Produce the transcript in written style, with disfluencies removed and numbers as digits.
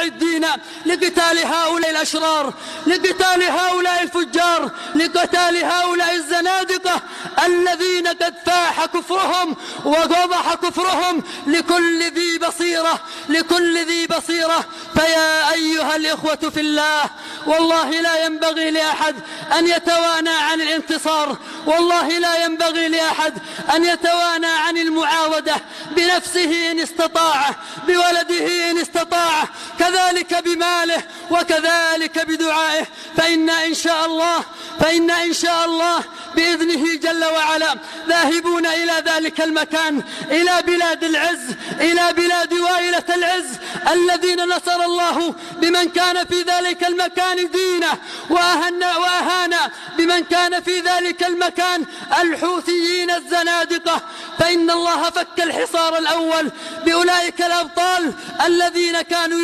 مستعدين لقتال هؤلاء الأشرار، لقتال هؤلاء الفجار، لقتال هؤلاء الزنادقة الذين قد فاح كفرهم ووضح كفرهم لكل ذي بصيرة، لكل ذي بصيرة. فيا أيها الإخوة في الله، والله لا ينبغي لأحد أن يتوانى عن الانتصار، والله لا ينبغي لأحد أن يتوانى عن المعاودة بنفسه إن استطاع، بولده إن استطاع، كذلك بماله وكذلك بدعائه. فإن إن شاء الله بإذنه جل وعلا ذاهبون إلى ذلك المكان، إلى بلاد العز، إلى بلاد وائلة العز الذين نصر الله بمن كان في ذلك المكان دينه، وأهان بمن كان في ذلك المكان الحوثيين الزنادقة. فإن الله فك الحصار الأول بأولئك الأبطال الذين كانوا